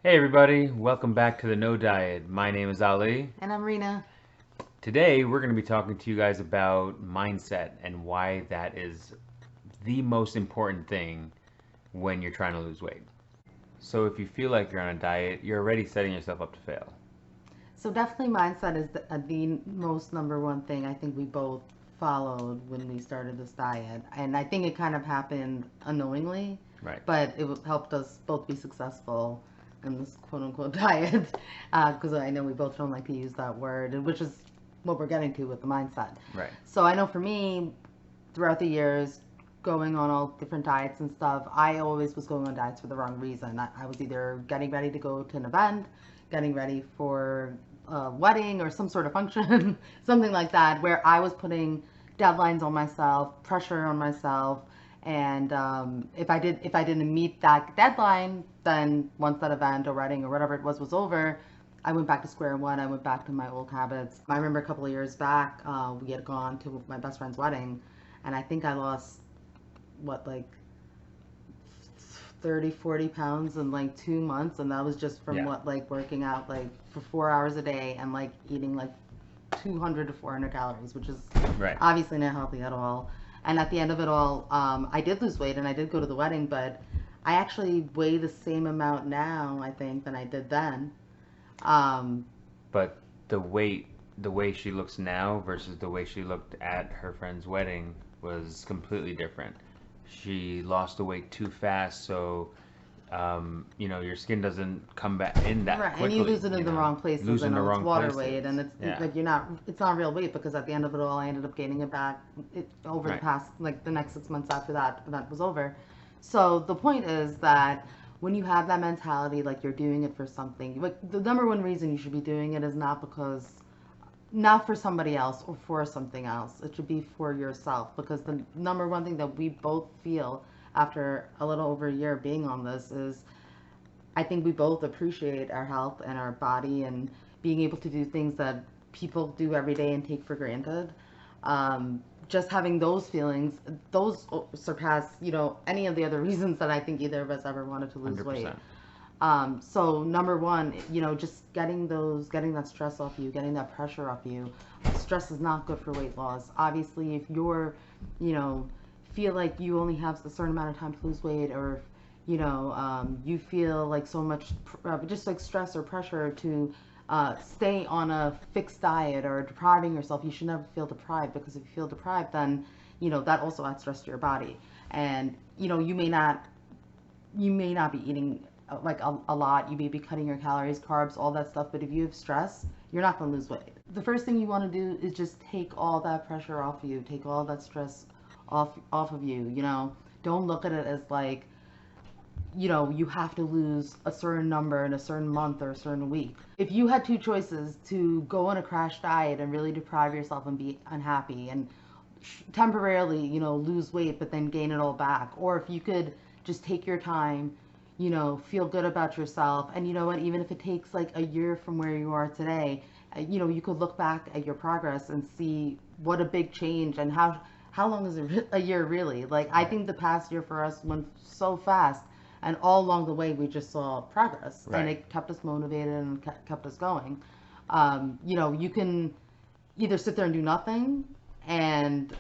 Hey everybody, welcome back to the No Diet. My name is Ali. And I'm Rena. Today we're going to be talking to you guys about mindset and why that is the most important thing when you're trying to lose weight. So if you feel like you're on a diet, you're already setting yourself up to fail. So definitely mindset is the most number one thing I think we both followed when we started this diet. And I think it kind of happened unknowingly, Right. but helped us both be successful in this quote unquote diet. Because I know we both don't like to use that word, which is what we're getting to with the mindset. Right. So I know for me, throughout the years, going on all different diets and stuff, I always was going on diets for the wrong reason. I was either getting ready to go to an event, getting ready for a wedding or some sort of function, something like that, where I was putting deadlines on myself, pressure on myself, and if I didn't meet that deadline, then once that event or wedding or whatever it was over, I went back to square one. I went back to my old habits. I remember a couple of years back, we had gone to my best friend's wedding, and I think I lost what, like 30, 40 pounds in like 2 months, and that was just from Yeah. what, like working out like for 4 hours a day and like eating like 200 to 400 calories, which is Right. obviously not healthy at all. And at the end of it all, I did lose weight and I did go to the wedding, but I actually weigh the same amount now, I think, than I did then. um, But the way she looks now versus the way she looked at her friend's wedding was completely different. She lost the weight too fast, so your skin doesn't come back in that Right, and you quickly. lose it in the wrong places. I Losing the know it's wrong water places. weight, and Yeah. like it's not real weight because at the end of it all, I ended up gaining it back over the Right. past, like the next 6 months after that event was over. So the point is that when you have that mentality, like you're doing it for something, like the number one reason you should be doing it is not for somebody else or for something else. It should be for yourself because the number one thing that we both feel after a little over a year being on this is I think we both appreciate our health and our body and being able to do things that people do every day and take for granted. Just having those feelings, those surpass, any of the other reasons that I think either of us ever wanted to lose weight. 100%. So number one, just getting that stress off you, getting that pressure off you. Stress is not good for weight loss. Obviously, if you know, feel like you only have a certain amount of time to lose weight, or if, you feel like so much, just like stress or pressure to stay on a fixed diet or depriving yourself, you should never feel deprived because if you feel deprived, then, that also adds stress to your body. And, you may not be eating like a lot. You may be cutting your calories, carbs, all that stuff. But if you have stress, you're not going to lose weight. The first thing you want to do is just take all that pressure off you, take all that stress off of you. Don't look at it as like you have to lose a certain number in a certain month or a certain week. If you had two choices to go on a crash diet and really deprive yourself and be unhappy and temporarily, lose weight but then gain it all back, or if you could just take your time, feel good about yourself, and you know what, even if it takes like a year from where you are today, you could look back at your progress and see what a big change and how long is a year really? Like I Right. think the past year for us went so fast, and all along the way we just saw progress, and Right. it kept us motivated and kept us going. You can either sit there and do nothing and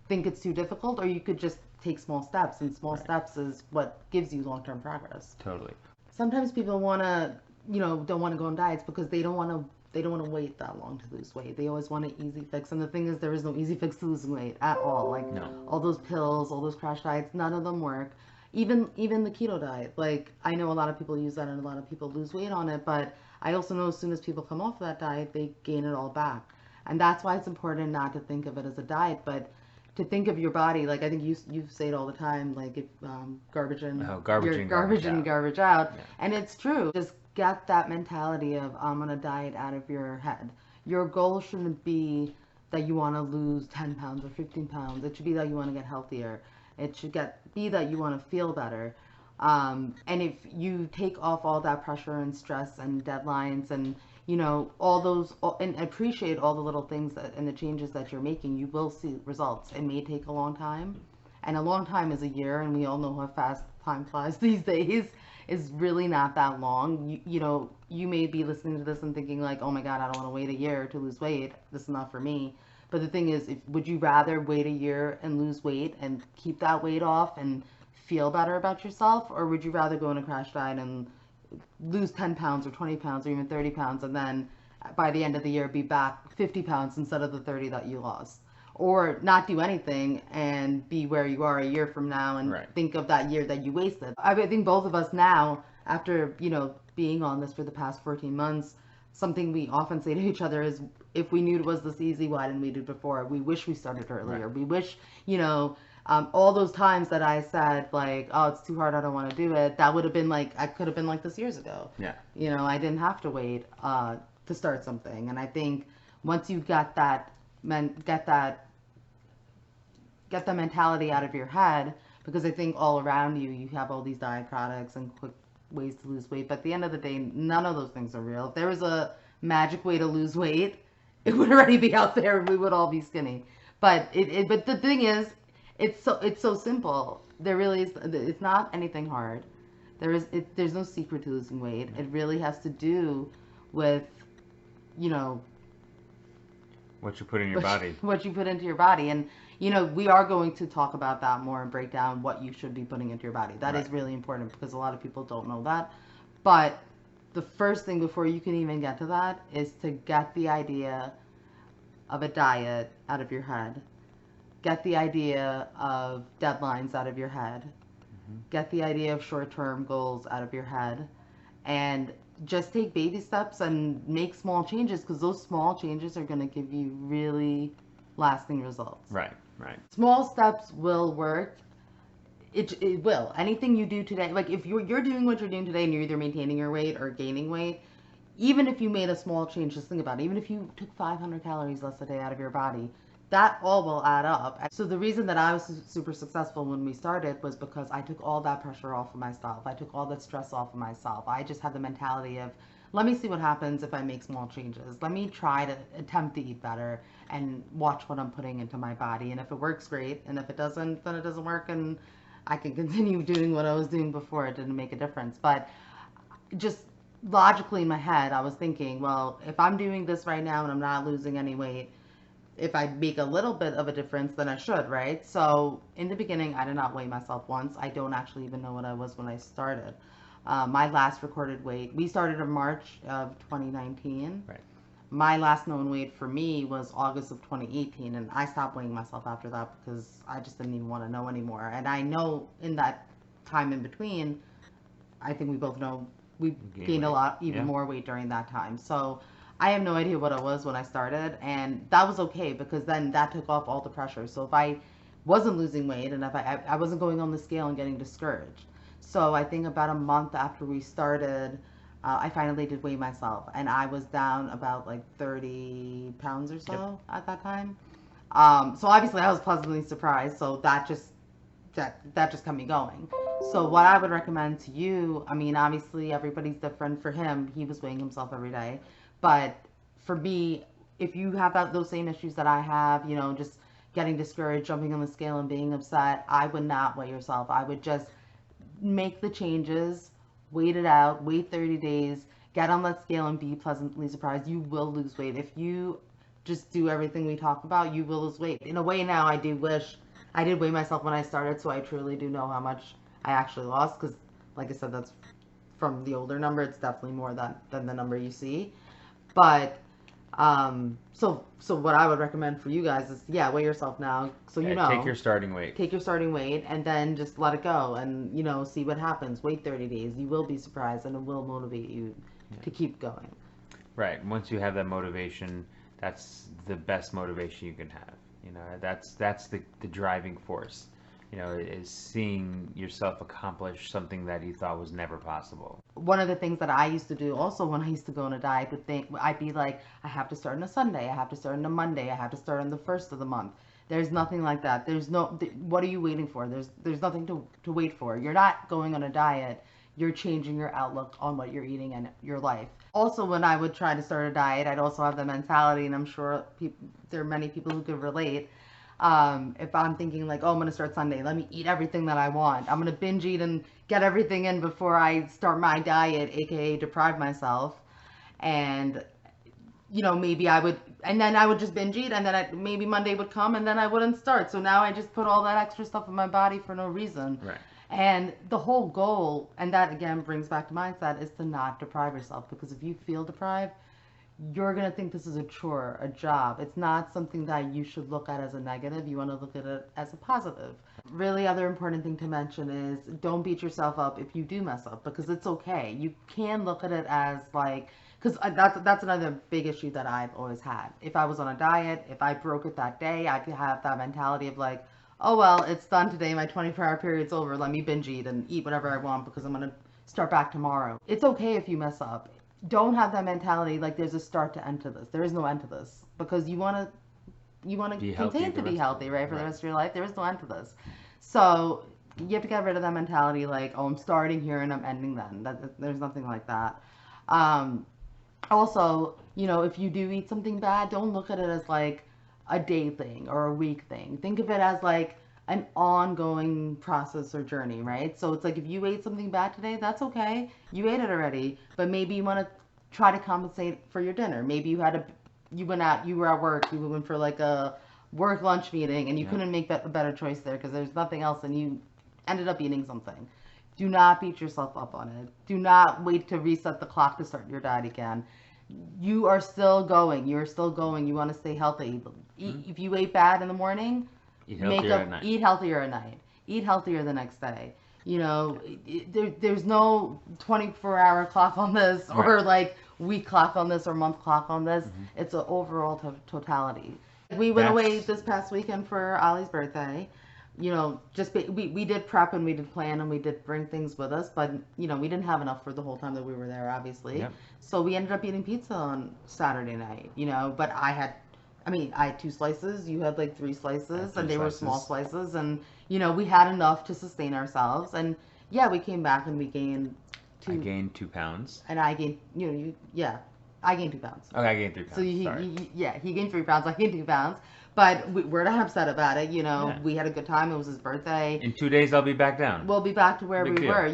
think it's too difficult, or you could just take small steps, and small Right. steps is what gives you long-term progress. Totally. Sometimes people want to, don't want to go on diets because they don't want to wait that long to lose weight. They always want an easy fix, and the thing is, there is no easy fix to losing weight at all. Like No. all those pills, all those crash diets, none of them work. Even the keto diet. Like I know a lot of people use that, and a lot of people lose weight on it, but I also know as soon as people come off of that diet, they gain it all back. And that's why it's important not to think of it as a diet, but to think of your body. Like I think you say it all the time, like if garbage in, Oh, garbage you're in, garbage garbage in, out. garbage out. Yeah. And it's true. Just get that mentality of I'm on a diet out of your head. Your goal shouldn't be that you want to lose 10 pounds or 15 pounds. It should be that you want to get healthier. It should be that you want to feel better. And if you take off all that pressure and stress and deadlines and all those, and appreciate all the little things and the changes that you're making, you will see results. It may take a long time, and a long time is a year, and we all know how fast time flies these days. is really not that long. You know, you may be listening to this and thinking like, oh my God, I don't want to wait a year to lose weight. This is not for me. But the thing is, would you rather wait a year and lose weight and keep that weight off and feel better about yourself? Or would you rather go on a crash diet and lose 10 pounds or 20 pounds or even 30 pounds and then by the end of the year be back 50 pounds instead of the 30 that you lost? Or not do anything and be where you are a year from now and Right. think of that year that you wasted. I think both of us now, after, you know, being on this for the past 14 months, something we often say to each other is, if we knew it was this easy, why didn't we do it before? We wish we started earlier. Right. We wish, you know, all those times that I said like, oh, it's too hard, I don't want to do it, that would have been like, I could have been like this years ago. Yeah. You know, I didn't have to wait to start something. And I think once you get that, get the mentality out of your head, because I think all around you, you have all these diet products and quick ways to lose weight. But at the end of the day, none of those things are real. If there was a magic way to lose weight, it would already be out there and we would all be skinny. But but the thing is, it's so simple. There really is. It's not anything hard. There's no secret to losing weight. It really has to do with, you know, What you put in your body. what you put into your body. And you know, we are going to talk about that more and break down what you should be putting into your body. That is Right. really important because a lot of people don't know that. But the first thing before you can even get to that is to get the idea of a diet out of your head. Get the idea of deadlines out of your head. Get the idea of short-term goals out of your head. And just take baby steps and make small changes, because those small changes are going to give you really lasting results. Right. Right. Small steps will work. It will. Anything you do today, like if you're doing what you're doing today and you're either maintaining your weight or gaining weight, even if you made a small change, just think about it. Even if you took 500 calories less a day out of your body, that all will add up. So the reason that I was super successful when we started was because I took all that pressure off of myself. I took all that stress off of myself. I just had the mentality of, let me see what happens if I make small changes. Let me try to attempt to eat better and watch what I'm putting into my body. And if it works, great. And if it doesn't, then it doesn't work. And I can continue doing what I was doing before. It didn't make a difference. But just logically in my head, I was thinking, well, if I'm doing this right now and I'm not losing any weight, if I make a little bit of a difference, then I should, right? So in the beginning, I did not weigh myself once. I don't actually even know what I was when I started. My last recorded weight, we started in March of 2019. Right. My last known weight for me was August of 2018, and I stopped weighing myself after that because I just didn't even want to know anymore. And I know in that time in between, I think we both know we gained a weight. lot, even Yeah. more weight during that time. So I have no idea what I was when I started, and that was okay because then that took off all the pressure. So if I wasn't losing weight and if I wasn't going on the scale and getting discouraged. So I think about a month after we started, I finally did weigh myself, and I was down about like 30 pounds or so at that time. So obviously I was pleasantly surprised. So that just kept me going. So what I would recommend to you, I mean, obviously everybody's different. For him, he was weighing himself every day. But for me, if you have those same issues that I have, you know, just getting discouraged, jumping on the scale and being upset, I would not weigh yourself. I would just make the changes, wait it out, wait 30 days, get on that scale and be pleasantly surprised. You will lose weight. If you just do everything we talk about, you will lose weight. In a way now, I do wish I did weigh myself when I started, so I truly do know how much I actually lost, because like I said, that's from the older number. It's definitely more than the number you see. But so what I would recommend for you guys is, yeah, weigh yourself now, so you know. Take your starting weight. Take your starting weight and then just let it go and, you know, see what happens. Wait 30 days. You will be surprised, and it will motivate you to keep going. Right. Once you have that motivation, that's the best motivation you can have. You know, that's the driving force. You know, is seeing yourself accomplish something that you thought was never possible. One of the things that I used to do also when I used to go on a diet, I'd be like, I have to start on a Sunday, I have to start on a Monday, I have to start on the first of the month. There's nothing like that. There's no, what are you waiting for? There's nothing to wait for. You're not going on a diet. You're changing your outlook on what you're eating and your life. Also, when I would try to start a diet, I'd also have the mentality, and I'm sure there are many people who could relate. If I'm thinking like, oh, I'm gonna start Sunday, let me eat everything that I want. I'm gonna binge eat and get everything in before I start my diet, aka deprive myself. And maybe I would, and then I would just binge eat, and then maybe Monday would come, and then I wouldn't start. So now I just put all that extra stuff in my body for no reason. Right. And the whole goal, and that again brings back to mindset, is to not deprive yourself. Because if you feel deprived, you're going to think this is a chore, a job. It's not something that you should look at as a negative. You want to look at it as a positive. Really, other important thing to mention is don't beat yourself up if you do mess up, because it's okay. You can look at it as like, because that's another big issue that I've always had. If I was on a diet, if I broke it that day, I'd have that mentality of like, oh well, it's done today. My 24-hour period's over. Let me binge eat and eat whatever I want because I'm gonna start back tomorrow. It's okay if you mess up. Don't have that mentality like there's a start to end to this. There is no end to this, because you want to continue to be healthy, right, for the rest of your life. There is no end to this. So you have to get rid of that mentality like, oh, I'm starting here and I'm ending then. There's nothing like that. Also, if you do eat something bad, don't look at it as like a day thing or a week thing. Think of it as like an ongoing process or journey, right? So it's like if you ate something bad today, that's okay. You ate it already, but maybe you want to try to compensate for your dinner. Maybe you went out, you were at work, you went for like a work lunch meeting, and you couldn't make a better choice there because there's nothing else, and you ended up eating something. Do not beat yourself up on it. Do not wait to reset the clock to start your diet again. You are still going. You're still going. You want to stay healthy. If you ate bad in the morning, eat healthier at night. Eat healthier at night. Eat healthier the next day. There's no 24-hour clock on this, or like week clock on this, or month clock on this. It's an overall totality. We went away this past weekend for Ollie's birthday. We did prep and we did plan and we did bring things with us, but we didn't have enough for the whole time that we were there, obviously. Yep. So we ended up eating pizza on Saturday night. But I had 2 slices. You had like 3 slices, and they were small slices, and we had enough to sustain ourselves. And yeah, we came back and we gained 2. I gained 2 pounds. And I gained, I gained 2 pounds. Okay, I gained 3 pounds. So he gained 3 pounds. I gained 2 pounds. But we're not upset about it. Yeah. We had a good time. It was his birthday. In 2 days, I'll be back down. We'll be back to where we were.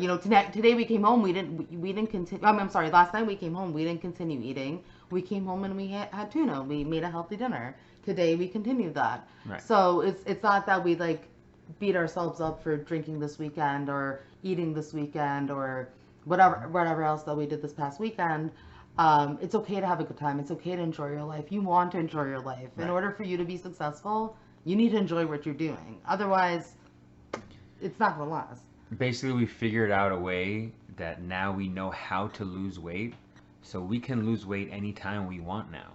Today we came home. We didn't continue. I'm sorry. Last night we came home. We didn't continue eating. We came home and we had tuna. We made a healthy dinner. Today we continued that. Right. So it's not that we like beat ourselves up for drinking this weekend or eating this weekend or whatever else that we did this past weekend. It's okay to have a good time. It's okay to enjoy your life. You want to enjoy your life. Right. In order for you to be successful, you need to enjoy what you're doing. Otherwise, it's not going to last. Basically, we figured out a way that now we know how to lose weight, so we can lose weight anytime we want now.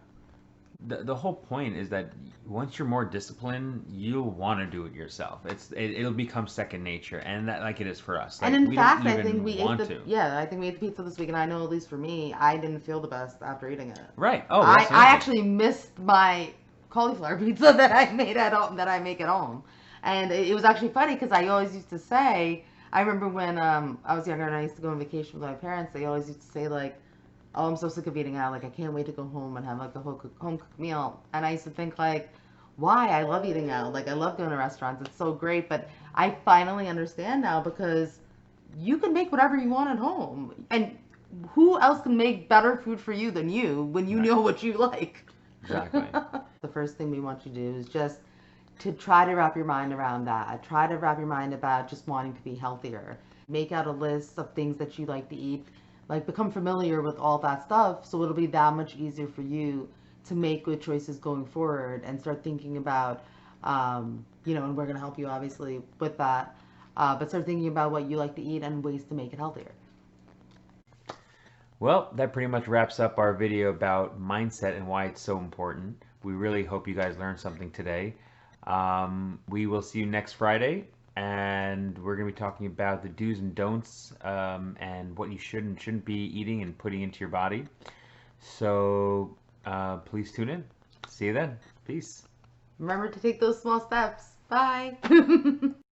The whole point is that once you're more disciplined, you'll want to do it yourself. It'll become second nature, and that like it is for us. Like, and in fact, I think we ate the pizza this week, and I know at least for me, I didn't feel the best after eating it. Right. Oh, I actually missed my cauliflower pizza that I made at home, that I make at home, and it was actually funny because I always used to say, I remember when I was younger and I used to go on vacation with my parents, they always used to say like, oh, I'm so sick of eating out. Like, I can't wait to go home and have like a home cooked meal. And I used to think like, why? I love eating out. Like, I love going to restaurants. It's so great. But I finally understand now, because you can make whatever you want at home. And who else can make better food for you than you when you know what you like? Exactly. The first thing we want you to do is just to try to wrap your mind around that. Try to wrap your mind about just wanting to be healthier. Make out a list of things that you like to eat. Like, become familiar with all that stuff, so it'll be that much easier for you to make good choices going forward and start thinking about, and we're going to help you obviously with that, but start thinking about what you like to eat and ways to make it healthier. Well, that pretty much wraps up our video about mindset and why it's so important. We really hope you guys learned something today. We will see you next Friday. And we're going to be talking about the do's and don'ts and what you should and shouldn't be eating and putting into your body. So please tune in. See you then. Peace. Remember to take those small steps. Bye.